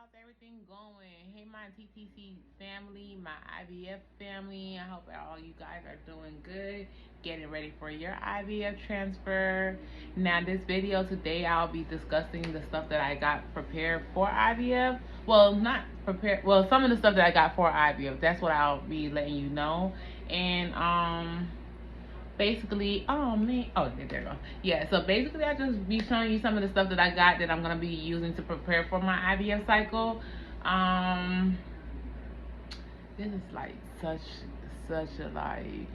how's everything going? Hey, my TTC family, my IVF family. I hope all you guys are doing good, getting ready for your IVF transfer. Now, this video today, I'll be discussing the stuff that I got prepared for IVF. Well, not prepared. Well, some of the stuff that I got for IVF. That's what I'll be letting you know. And basically, oh man, oh there you go. Yeah, so basically I just be showing you some of the stuff that I got that I'm gonna be using to prepare for my IVF cycle. um this is like such a like,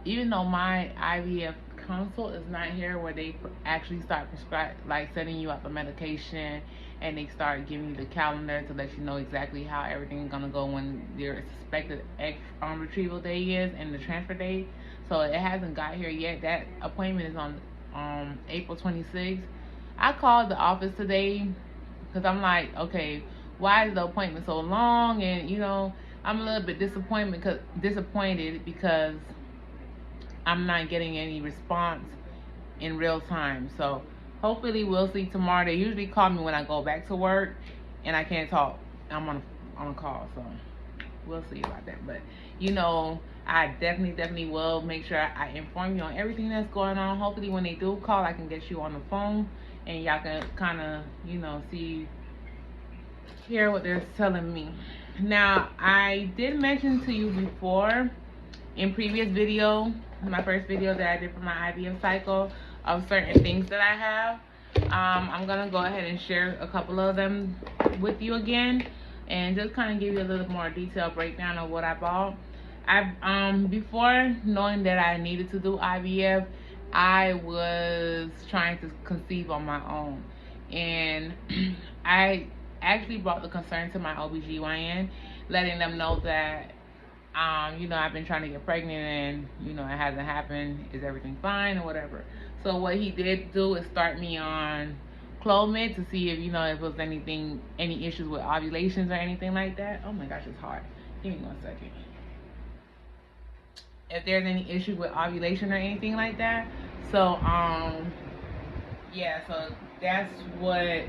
even though my IVF consult is not here where they actually start prescribe, like sending you out the medication, and they start giving you the calendar to let you know exactly how everything's gonna go when your suspected egg retrieval day is and the transfer date. So it hasn't got here yet. That appointment is on April 26th. I called the office today because I'm like, okay, why is the appointment so long? And I'm a little bit disappointed because I'm not getting any response in real time. So hopefully we'll see tomorrow. They usually call me when I go back to work and I can't talk. I'm on a call, so we'll see about that. But I definitely will make sure I inform you on everything that's going on. Hopefully when they do call, I can get you on the phone and y'all can kind of hear what they're telling me. Now, I did mention to you before in previous video, my first video that I did for my IVF cycle, of certain things that I have. I'm gonna go ahead and share a couple of them with you again, and just kind of give you a little more detailed breakdown of what I bought. Before knowing that I needed to do IVF, I was trying to conceive on my own, and I actually brought the concern to my OBGYN, letting them know that I've been trying to get pregnant and, it hasn't happened. Is everything fine or whatever? So what he did do is start me on Clomid to see if, if there was any issues with ovulations or anything like that. Oh my gosh, it's hard. Give me 1 second. If there's any issue with ovulation or anything like that. So, yeah, so that's what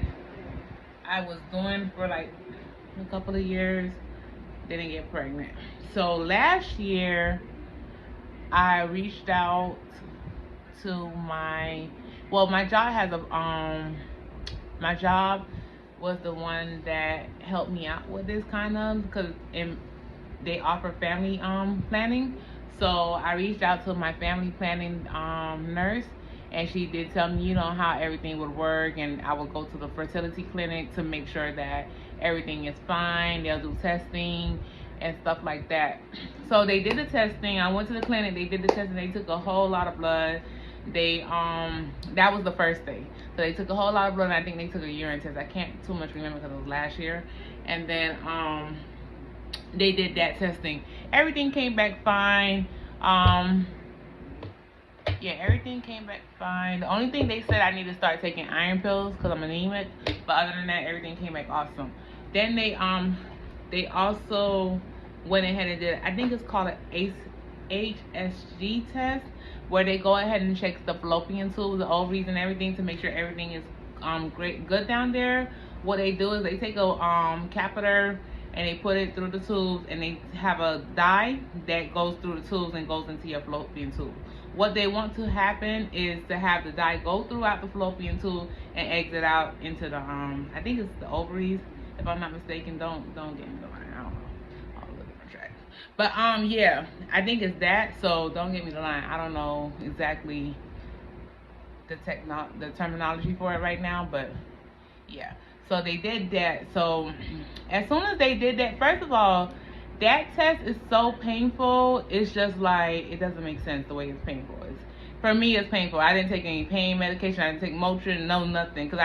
I was doing for like a couple of years. Didn't get pregnant. So last year I reached out to my job has a my job was the one that helped me out with this kind of, because they offer family planning. So I reached out to my family planning nurse, and she did tell me how everything would work, and I would go to the fertility clinic to make sure that everything is fine. They'll do testing and stuff like that. So they did the testing. I went to the clinic, they did the testing, they took a whole lot of blood. They that was the first day. So they took a whole lot of blood, and I think they took a urine test. I can't too much remember because it was last year. And then they did that testing. Everything came back fine. Yeah, everything came back fine. The only thing they said, I need to start taking iron pills because I'm anemic. But other than that, everything came back awesome. Then they also went ahead and did, I think it's called an HSG test, where they go ahead and check the fallopian tubes, the ovaries, and everything to make sure everything is good down there. What they do is they take a catheter and they put it through the tubes, and they have a dye that goes through the tubes and goes into your fallopian tube. What they want to happen is to have the dye go throughout the fallopian tube and exit out into the I think it's the ovaries, if I'm not mistaken. Don't get me the line. I don't know. All the different tracks. But yeah, I think it's that. So don't get me the line. I don't know exactly the terminology for it right now, but yeah. So they did that. So as soon as they did that, first of all, that test is so painful. It's just like, it doesn't make sense the way it's painful. For me, it's painful. I didn't take any pain medication. I didn't take Motrin, no nothing, because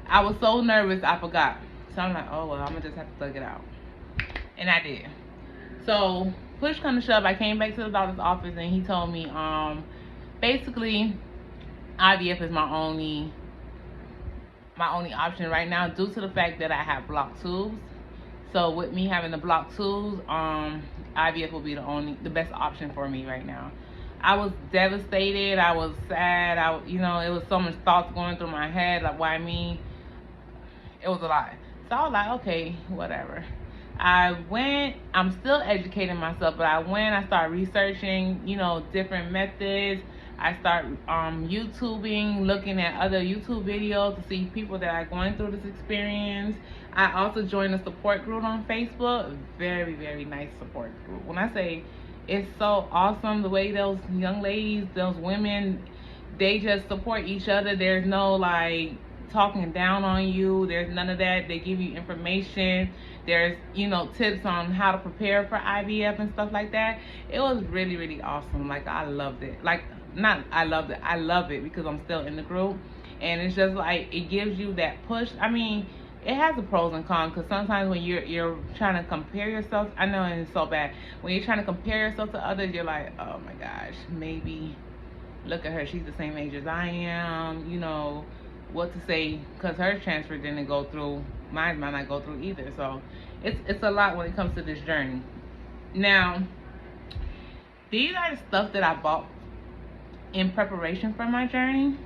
I was so nervous I forgot. So I'm like, oh well, I'm gonna just have to thug it out, and I did. So push come to shove, I came back to the doctor's office, and he told me basically IVF is my only option right now, due to the fact that I have blocked tubes. So with me having the blocked tubes, IVF will be the best option for me right now. I was devastated. I was sad. It was so much thoughts going through my head. Like, why me? It was a lot. So So I was like, okay, whatever. I'm still educating myself, but I started researching, different methods. I start YouTubing, looking at other YouTube videos to see people that are going through this experience. I also joined a support group on Facebook. Very, very nice support group. When I say it's so awesome, the way those young ladies, those women, they just support each other. There's no like talking down on you. There's none of that. They give you information. There's, tips on how to prepare for IVF and stuff like that. It was really, really awesome. Like, I loved it. Like, not I loved it. I love it because I'm still in the group. And it's just like, it gives you that push. I mean, it has the pros and cons, because sometimes when you're trying to compare yourself, I know it's so bad. When you're trying to compare yourself to others, you're like, oh my gosh, maybe look at her. She's the same age as I am. What to say, because her transfer didn't go through, mine might not go through either. So it's a lot when it comes to this journey. Now, these are the stuff that I bought in preparation for my journey.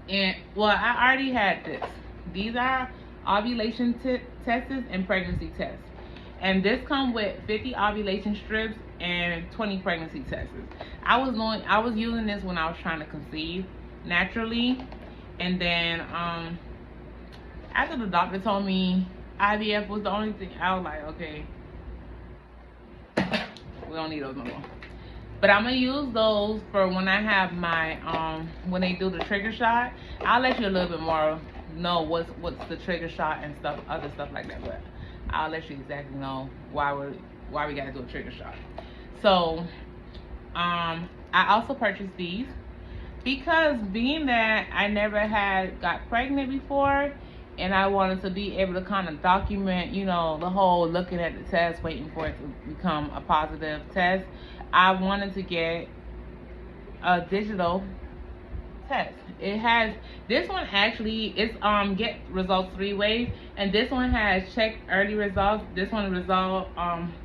And well, I already had this. These are ovulation tests and pregnancy tests, and this comes with 50 ovulation strips and 20 pregnancy tests. I was using this when I was trying to conceive naturally. And then after the doctor told me IVF was the only thing, I was like, okay, we don't need those no more. But I'm gonna use those for when I have my when they do the trigger shot. I'll let you a little bit more know what's the trigger shot and stuff, other stuff like that. But I'll let you exactly know why we gotta do a trigger shot. So I also purchased these because being that I never got pregnant before, and I wanted to be able to kind of document, the whole looking at the test, waiting for it to become a positive test. I wanted to get a digital test. It has, this one actually, it's get results 3 ways, and this one has check early results. This one result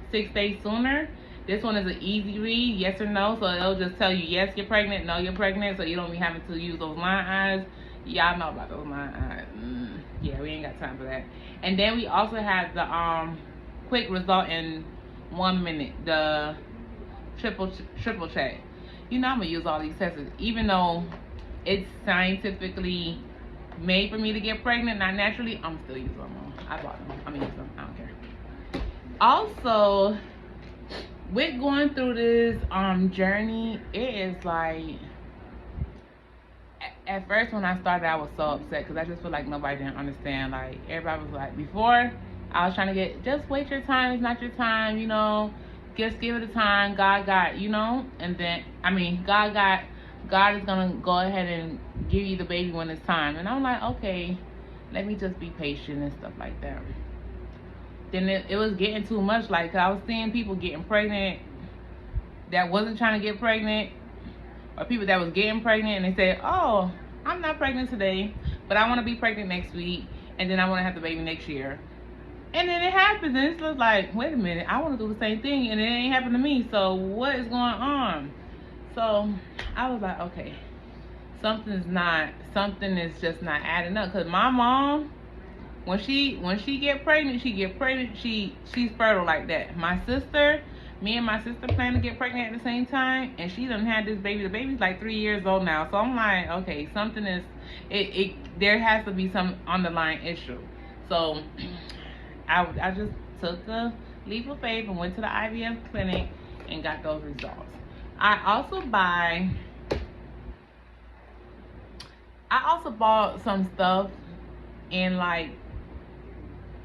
6 days sooner. This one is an easy read, yes or no, so it'll just tell you yes, you're pregnant, no, you're pregnant, so you don't be having to use those line eyes. Y'all know about those line eyes. Yeah, we ain't got time for that. And then we also have the quick result in 1 minute, the triple check. I'm gonna use all these tests, even though it's scientifically made for me to get pregnant, not naturally. I'm still using them. I bought them. I'm gonna use them. I don't care. Also, with going through this journey, it is like, at first when I started, I was so upset because I just feel like nobody didn't understand. Like, everybody was like, before I was trying to get, just wait your time, it's not your time, just give it a time, God got, and then God is gonna go ahead and give you the baby when it's time. And I'm like, okay, let me just be patient and stuff like that. Then it was getting too much. Like, I was seeing people getting pregnant that wasn't trying to get pregnant, or people that was getting pregnant and they said, oh, I'm not pregnant today, but I want to be pregnant next week, and then I want to have the baby next year. And then it happens, and it's just like, wait a minute, I want to do the same thing, and it ain't happened to me, so what is going on? So I was like, okay, something is just not adding up. Because my mom, when she get pregnant, she's fertile like that. Me and my sister plan to get pregnant at the same time, and she done had this baby. The baby's like 3 years old now. So I'm like, okay, something is, there has to be some underlying issue. So I just took a leap of faith and went to the IVF clinic and got those results. I also bought some stuff, and like,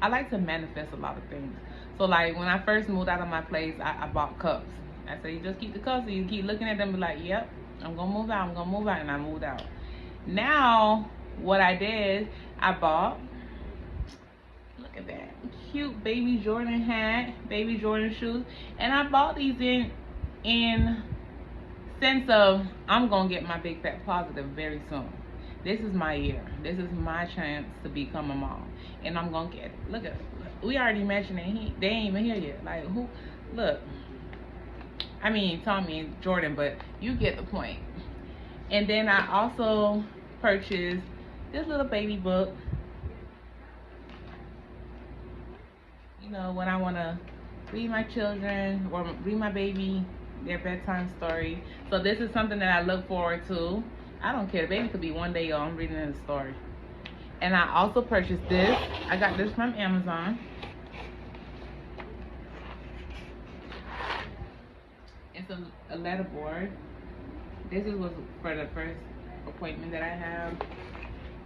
I like to manifest a lot of things. So like, when I first moved out of my place, I bought cups. I said, you just keep the cups, and you keep looking at them and be like, yep, I'm gonna move out, and I moved out. Now what I did, I bought, look at that cute baby Jordan hat, baby Jordan shoes, and I bought these in sense of, I'm gonna get my big fat positive very soon. This is my year. This is my chance to become a mom, and I'm gonna get it. Look at it. We already mentioned it. They ain't even here yet. Like, who? Look. I mean, Tommy and Jordan, but you get the point. And then I also purchased this little baby book. you know, when I want to read my children or read my baby their bedtime story. So this is something that I look forward to. I don't care. The baby could be 1 day old. I'm reading the story. And I also purchased this. I got this from Amazon. It's a letter board. This was for the first appointment that I have.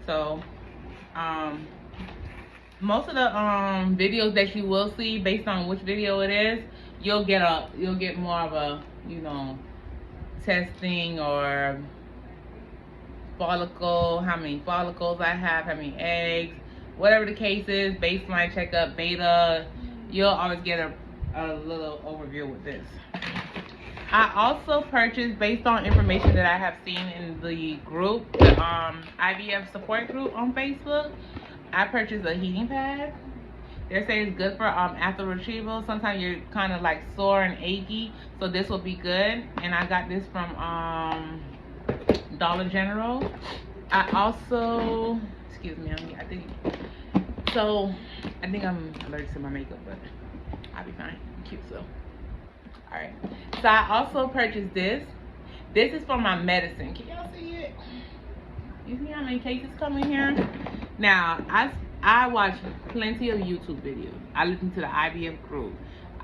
So, most of the videos that you will see, based on which video it is, you'll get more of a, you know, testing or follicle, how many follicles I have, how many eggs, whatever the case is, baseline checkup, beta. You'll always get a little overview with this. I also purchased, based on information that I have seen in the group, the IVF support group on Facebook, I purchased a heating pad. They're saying it's good for after retrieval. Sometimes you're kind of like sore and achy, so this will be good. And I got this from Dollar General. I also, excuse me, I think I'm allergic to my makeup, but I'll be fine. I'm cute, so. Alright, so I also purchased this. This is for my medicine. Can y'all see it? You see how many cases come in here? Now, I watch plenty of YouTube videos. I listen to the IVF group.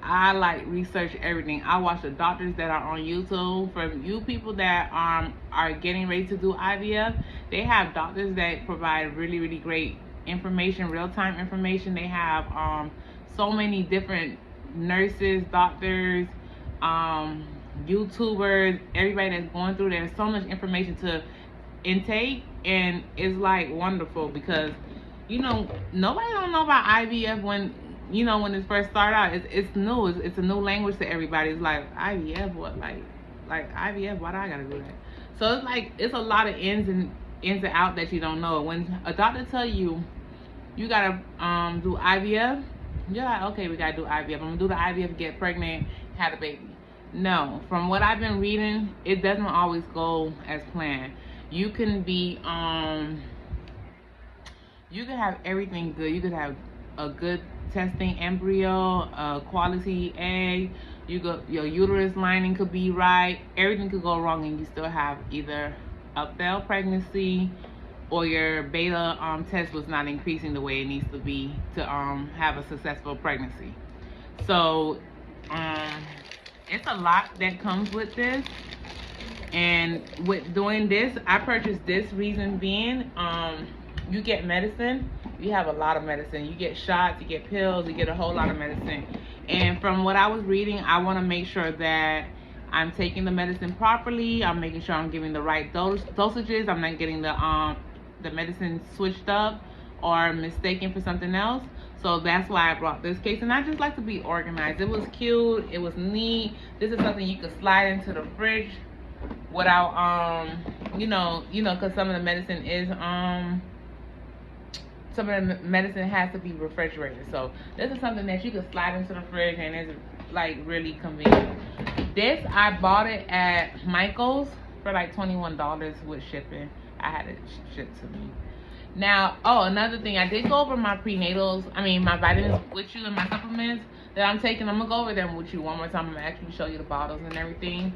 I like research everything. I watch the doctors that are on YouTube. For you people that are getting ready to do IVF, they have doctors that provide really, really great information, real-time information. They have so many different nurses, doctors, YouTubers, everybody that's going through. There's so much information to intake, and it's like wonderful because, you know, nobody don't know about IVF when, you know, when it first started out. It's new. It's a new language to everybody. It's like, IVF, what? Like IVF, why do I gotta do that? So it's like, it's a lot of ins and out that you don't know. When a doctor tell you you gotta do IVF, you're like, okay, we gotta do IVF. I'm gonna do the IVF, get pregnant, have a baby. No, from what I've been reading, it doesn't always go as planned. You can be you can have everything good. You could have a good testing embryo, a quality egg. Your uterus lining could be right. Everything could go wrong, and you still have either a failed pregnancy or your beta test was not increasing the way it needs to be to have a successful pregnancy. So it's a lot that comes with this. And with doing this, I purchased this reason being, you get medicine. You have a lot of medicine. You get shots, you get pills, you get a whole lot of medicine. And from what I was reading, I want to make sure that I'm taking the medicine properly. I'm making sure I'm giving the right dosages. I'm not getting the medicine switched up or mistaken for something else. So that's why I brought this case. And I just like to be organized. It was cute. It was neat. This is something you could slide into the fridge without you know, because some of the medicine is some of the medicine has to be refrigerated. So this is something that you can slide into the fridge, and it's like really convenient. This, I bought it at Michael's for like $21 with shipping. I had it shipped to me. Now, another thing, I did go over my prenatals, my vitamins with you and my supplements that I'm taking. I'm gonna go over them with you one more time. I'm gonna actually show you the bottles and everything.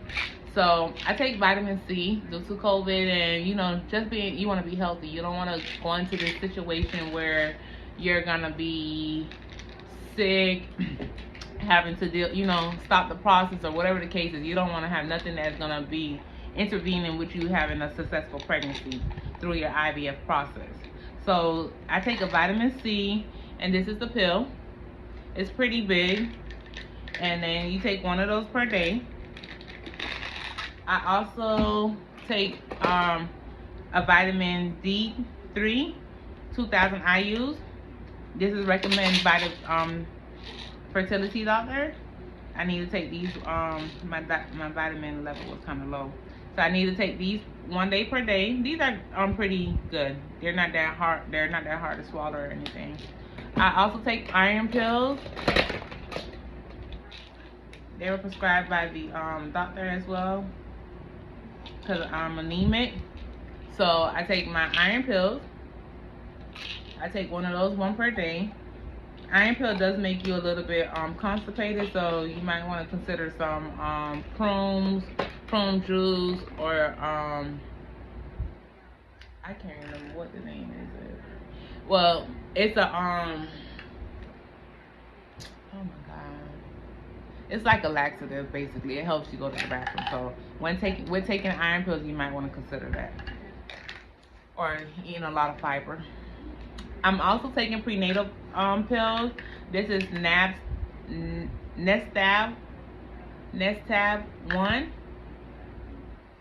So I take vitamin C due to COVID, and you know, you want to be healthy. You don't want to go into this situation where you're gonna be sick, having to deal, stop the process or whatever the case is. You don't want to have nothing that's gonna be intervening with you having a successful pregnancy through your IVF process. So I take a vitamin C, and this is the pill. It's pretty big, and then you take one of those per day. I also take a vitamin D3, 2,000 IUs. This is recommended by the fertility doctor. I need to take these. My vitamin level was kind of low, so I need to take these 1 day per day. These are pretty good. They're not that hard. They're not that hard to swallow or anything. I also take iron pills. They were prescribed by the doctor as well, because I'm anemic. So I take my iron pills. I take one of those, one per day. iron pill does make you a little bit constipated, so you might want to consider some prune juice, or I can't remember what the name is. Well, it's a oh my god, it's like a laxative basically. It helps you go to the bathroom. So when taking iron pills, you might want to consider that, or eating a lot of fiber. I'm also taking prenatal pills. This is Nestab 1.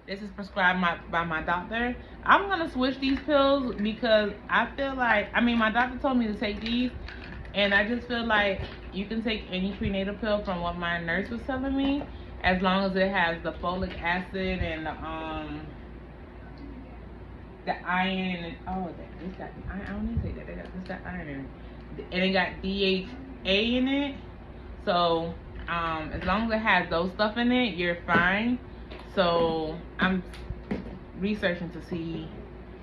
This is prescribed by my doctor. I'm gonna switch these pills because I feel like, I mean, my doctor told me to take these, and I just feel like you can take any prenatal pill from what my nurse was telling me, as long as it has the folic acid and the iron, and it's got I don't need to say that, it's got iron in it, and it got DHA in it. So as long as it has those stuff in it, you're fine. So I'm researching to see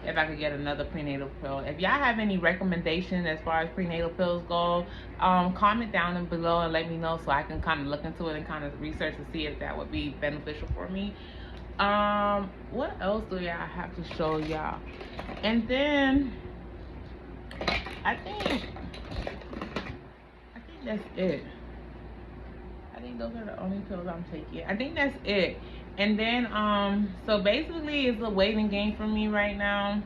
if I could get another prenatal pill. If y'all have any recommendations as far as prenatal pills go, comment down below and let me know, so I can kind of look into it and kind of research to see if that would be beneficial for me. What else do y'all have to show y'all? And then I think that's it. I think those are the only pills I'm taking. I think that's it. And then so basically it's a waiting game for me right now.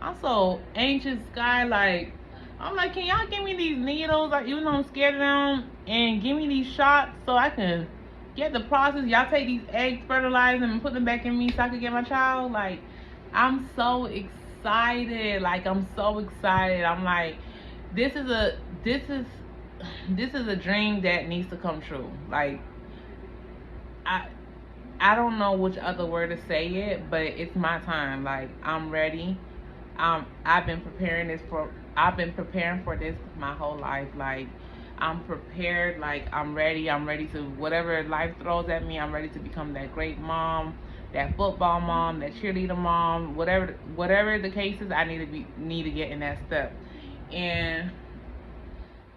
I'm so anxious, guy. Like, I'm like, can y'all give me these needles? Like, even though I'm scared of them, and give me these shots so I can get the process. Y'all take these eggs, fertilize them, and put them back in me so I can get my child. Like, I'm so excited. Like, I'm so excited. I'm like, this is a dream that needs to come true. Like, I don't know which other word to say it, but it's my time. Like, I'm ready. I've been preparing for this my whole life. Like, I'm prepared. Like, I'm ready to, whatever life throws at me, I'm ready to become that great mom, that football mom, that cheerleader mom, whatever the case is. I need to get in that step. And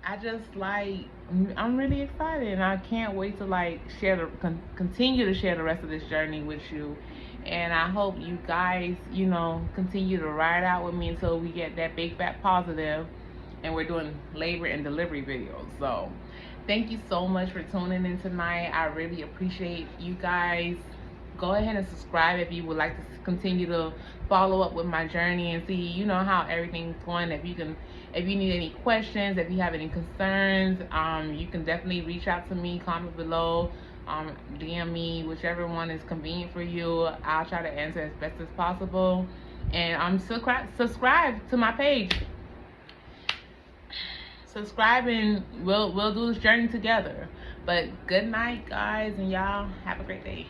I just, like, I'm really excited, and I can't wait to, like, continue to share the rest of this journey with you. And I hope you guys, continue to ride out with me until we get that big fat positive, and we're doing labor and delivery videos. So thank you so much for tuning in tonight. I really appreciate you guys. Go ahead and subscribe if you would like to continue to follow up with my journey and see, how everything's going. If you need any questions, if you have any concerns, you can definitely reach out to me, comment below, DM me, whichever one is convenient for you. I'll try to answer as best as possible. And subscribe to my page. Subscribe, and we'll do this journey together. But good night, guys, and y'all have a great day.